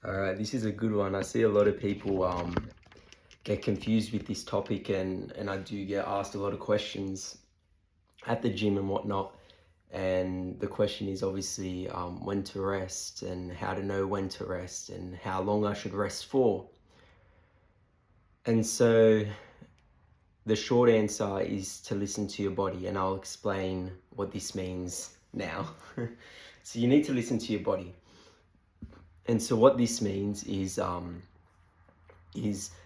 All right, this is a good one. I see a lot of people get confused with this topic, and I do get asked a lot of questions at the gym and whatnot. And the question is obviously when to rest and how to know when to rest and how long I should rest for. And so the short answer is to listen to your body, and I'll explain what this means now. So you need to listen to your body. And so what this means is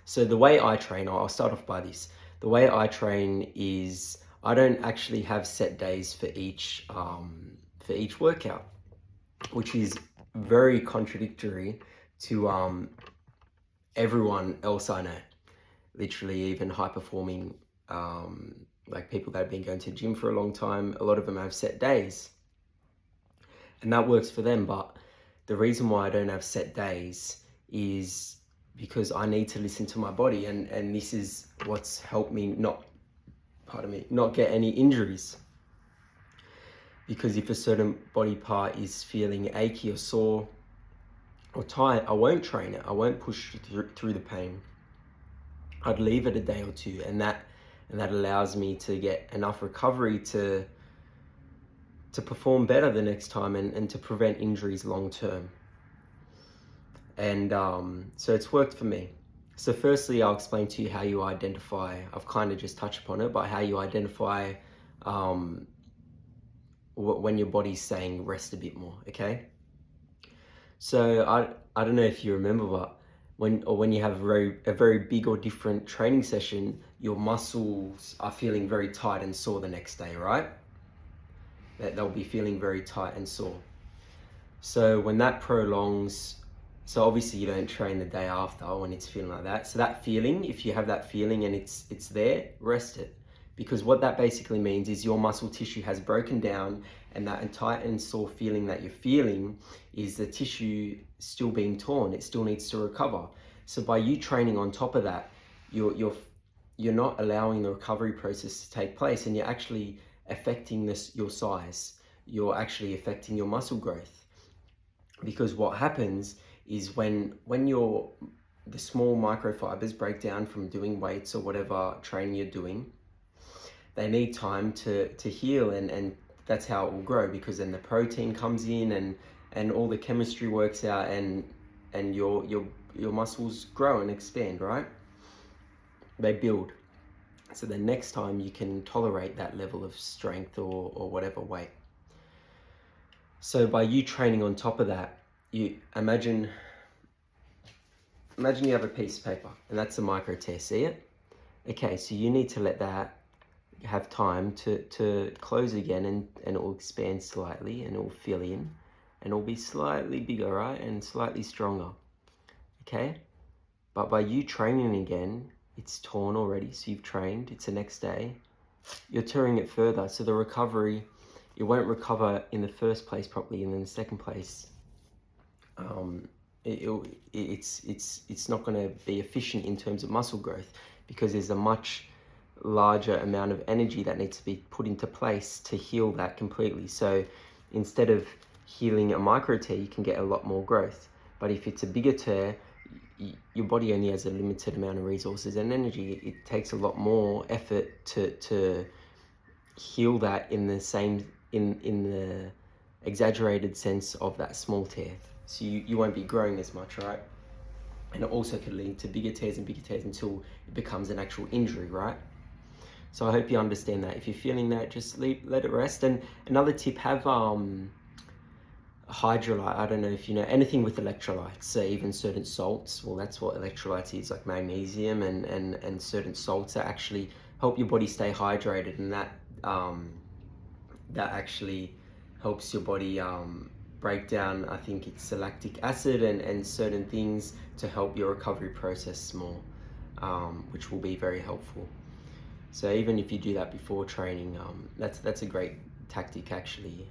so the way I train, I'll start off by this. The way I train is I don't actually have set days for each workout, which is very contradictory to everyone else I know. Literally, even high performing like people that have been going to the gym for a long time, a lot of them have set days, and that works for them. But the reason why I don't have set days is because I need to listen to my body, and this is what's helped me not get any injuries. Because if a certain body part is feeling achy or sore or tight, I won't train it. I won't push through the pain. I'd leave it a day or two, and that allows me to get enough recovery to perform better the next time and to prevent injuries long term. And so it's worked for me. So firstly, I'll explain to you how you identify, I've kind of just touched upon it, but how you identify when your body's saying rest a bit more, okay? So I don't know if you remember, but when you have a very big or different training session, your muscles are feeling very tight and sore the next day, right? They'll be feeling very tight and sore. So when that prolongs, so obviously you don't train the day after when it's feeling like that. So that feeling, if you have that feeling and it's there, rest it. Because what that basically means is your muscle tissue has broken down, and that tight and sore feeling that you're feeling is the tissue still being torn. It still needs to recover. So by you training on top of that, you're not allowing the recovery process to take place, and you're actually affecting your size. You're actually affecting your muscle growth. Because what happens is when the small microfibers break down from doing weights or whatever training you're doing, they need time to heal, and that's how it will grow, because then the protein comes in and all the chemistry works out, and your muscles grow and expand, right? They build. So the next time you can tolerate that level of strength or whatever weight. So by you training on top of that, you imagine you have a piece of paper, and that's a micro tear, see it? Okay, so you need to let that have time to close again, and it will expand slightly, and it will fill in, and it will be slightly bigger, right? And slightly stronger, okay? But by you training again, it's torn already, so you've trained, it's the next day, you're tearing it further, so the recovery, it won't recover in the first place properly, and in the second place, it's not going to be efficient in terms of muscle growth, because there's a much larger amount of energy that needs to be put into place to heal that completely. So instead of healing a micro tear, you can get a lot more growth. But if it's a bigger tear, your body only has a limited amount of resources and energy. It takes a lot more effort to heal that in the exaggerated sense of that small tear. So you won't be growing as much, right? And it also could lead to bigger tears until it becomes an actual injury, right? So I hope you understand that. If you're feeling that, just let it rest. And another tip, have hydrolyte. I don't know if you know anything with electrolytes, so even certain salts. Well, that's what electrolytes is, like magnesium and certain salts that actually help your body stay hydrated, and that actually helps your body break down, I think it's lactic acid and certain things to help your recovery process more, which will be very helpful. So even if you do that before training, that's a great tactic actually,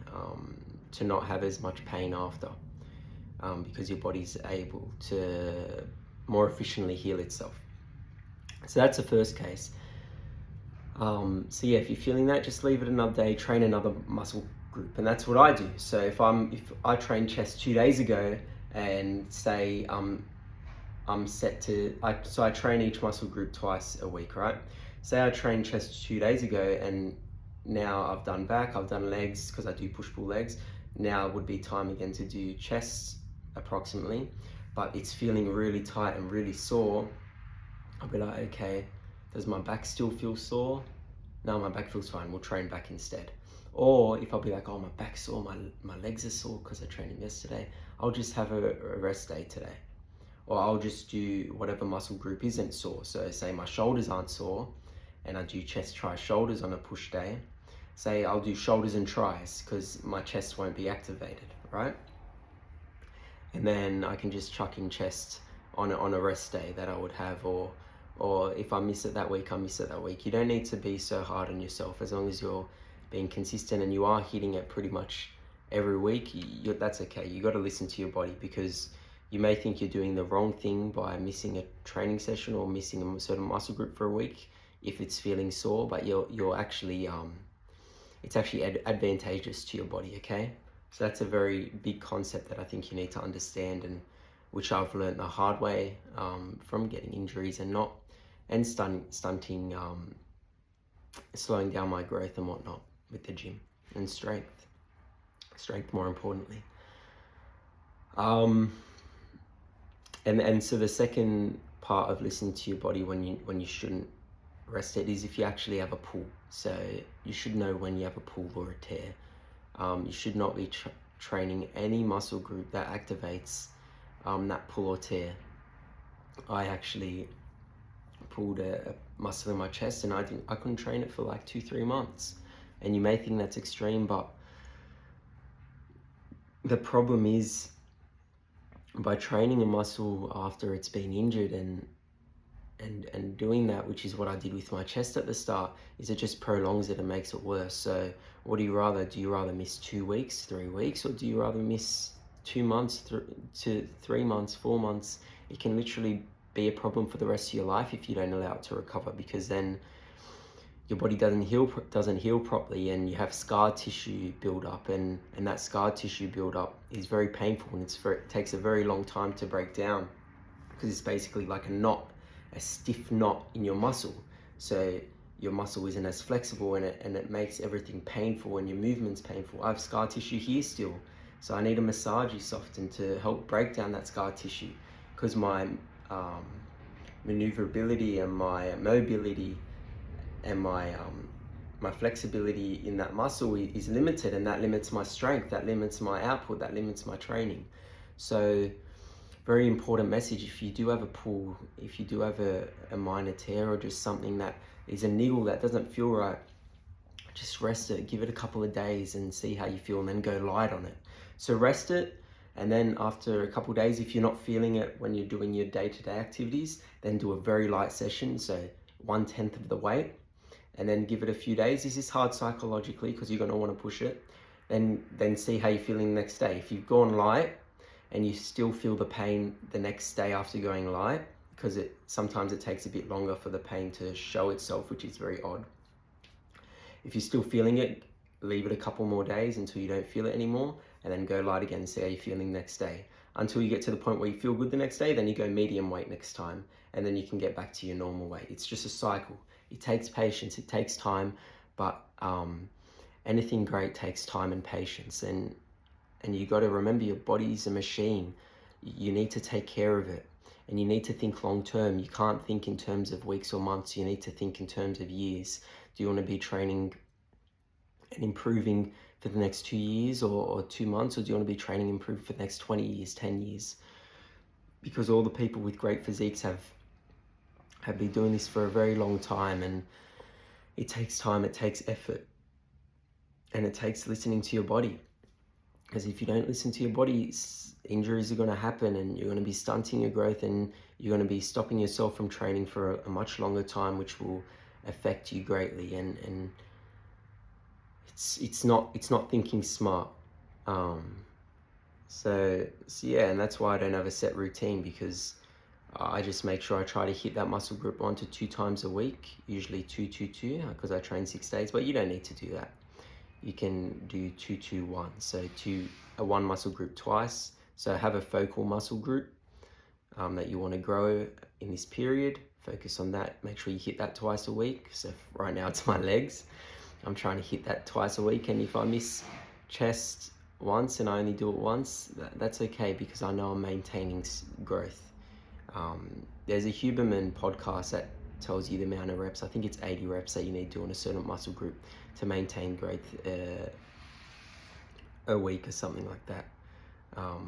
to not have as much pain after, because your body's able to more efficiently heal itself. So that's the first case. So yeah, if you're feeling that, just leave it another day, train another muscle group, and that's what I do. So if I trained chest 2 days ago and say I'm set to, so I train each muscle group twice a week, right? Say I trained chest 2 days ago, and now I've done back, I've done legs because I do push-pull legs. Now would be time again to do chest approximately, but it's feeling really tight and really sore. I'll be like, okay, does my back still feel sore? No, my back feels fine, we'll train back instead. Or if I'll be like, oh, my back's sore, my legs are sore because I trained yesterday, I'll just have a rest day today. Or I'll just do whatever muscle group isn't sore. So say my shoulders aren't sore and I do chest, try, shoulders on a push day. Say I'll do shoulders and tries because my chest won't be activated, right? And then I can just chuck in chest on a rest day that I would have, or if I miss it that week, I miss it that week. You don't need to be so hard on yourself. As long as you're being consistent and you are hitting it pretty much every week, that's okay. You got to listen to your body, because you may think you're doing the wrong thing by missing a training session or missing a certain muscle group for a week if it's feeling sore, but you're actually it's actually advantageous to your body, okay? So that's a very big concept that I think you need to understand, and which I've learned the hard way from getting injuries and stunting, slowing down my growth and whatnot with the gym and strength more importantly. And so the second part of listening to your body when you shouldn't rest it is if you actually have a pull. So you should know when you have a pull or a tear. You should not be training any muscle group that activates that pull or tear. I actually pulled a muscle in my chest and I couldn't train it for like 2-3 months. And you may think that's extreme, but the problem is, by training a muscle after it's been injured and doing that, which is what I did with my chest at the start, is it just prolongs it and makes it worse. So what do you rather? Do you rather miss 2 weeks, 3 weeks, or do you rather miss 2 months to 3 months, 4 months? It can literally be a problem for the rest of your life if you don't allow it to recover, because then your body doesn't heal properly, and you have scar tissue build up, and that scar tissue build up is very painful, and it takes a very long time to break down, because it's basically like a stiff knot in your muscle. So your muscle isn't as flexible, and it makes everything painful, and your movement's painful. I have scar tissue here still, so I need a Massagee Soften to help break down that scar tissue, because my maneuverability and my mobility and my flexibility in that muscle is limited, and that limits my strength, that limits my output, that limits my training. So very important message: if you do have a pull, if you do have a minor tear, or just something that is a niggle that doesn't feel right, just rest it, give it a couple of days and see how you feel, and then go light on it. So rest it, and then after a couple of days, if you're not feeling it when you're doing your day-to-day activities, then do a very light session, so 1/10 of the weight, and then give it a few days. This is hard psychologically because you're going to want to push it, and then see how you're feeling the next day. If you've gone light and you still feel the pain the next day after going light, because sometimes it takes a bit longer for the pain to show itself, which is very odd. If you're still feeling it, leave it a couple more days until you don't feel it anymore, and then go light again and see how you're feeling next day. Until you get to the point where you feel good the next day, then you go medium weight next time, and then you can get back to your normal weight. It's just a cycle. It takes patience, it takes time, but anything great takes time and patience, and you got to remember your body's a machine. You need to take care of it, and you need to think long term. You can't think in terms of weeks or months. You need to think in terms of years. Do you want to be training and improving for the next 2 years or 2 months, or do you want to be training and improving for the next 20 years, 10 years? Because all the people with great physiques have been doing this for a very long time, and it takes time, it takes effort, and it takes listening to your body. Because if you don't listen to your body, injuries are going to happen, and you're going to be stunting your growth, and you're going to be stopping yourself from training for a much longer time, which will affect you greatly. And it's not thinking smart. So yeah, and that's why I don't have a set routine, because I just make sure I try to hit that muscle group 1 to 2 times a week, usually 2-2-2, because I train 6 days, but you don't need to do that. You can do 2-2-1, so one muscle group twice, So have a focal muscle group that you want to grow in this period. Focus on that. Make sure you hit that twice a week. So right now it's my legs. I'm trying to hit that twice a week, and if I miss chest once and I only do it once, that's okay, because I know I'm maintaining growth. There's a Huberman podcast that tells you the amount of reps. I think it's 80 reps that you need to do on a certain muscle group to maintain growth a week or something like that.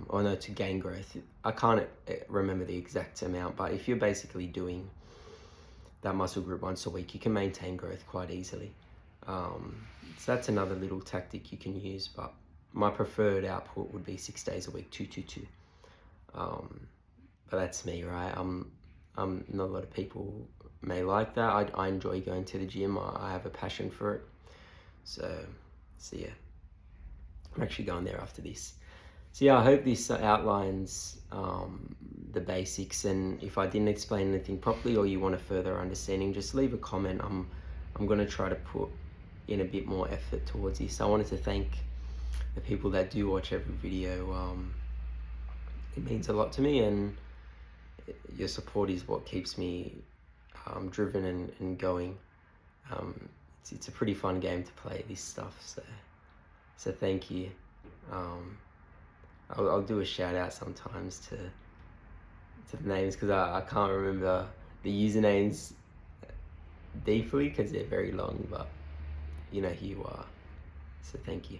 Or no, to gain growth. I can't remember the exact amount, but if you're basically doing that muscle group once a week, you can maintain growth quite easily. So that's another little tactic you can use, but my preferred output would be 6 days a week, 2-2-2. But that's me, right? Not a lot of people may like that. I enjoy going to the gym. I have a passion for it. So yeah, I'm actually going there after this. So yeah, I hope this outlines the basics, and if I didn't explain anything properly or you want a further understanding, just leave a comment. I'm going to try to put in a bit more effort towards this. I wanted to thank the people that do watch every video. It means a lot to me, and your support is what keeps me driven and going. It's a pretty fun game to play, this stuff, so thank you. I'll do a shout out sometimes to the names, because I can't remember the usernames deeply because they're very long, but you know who you are, so thank you.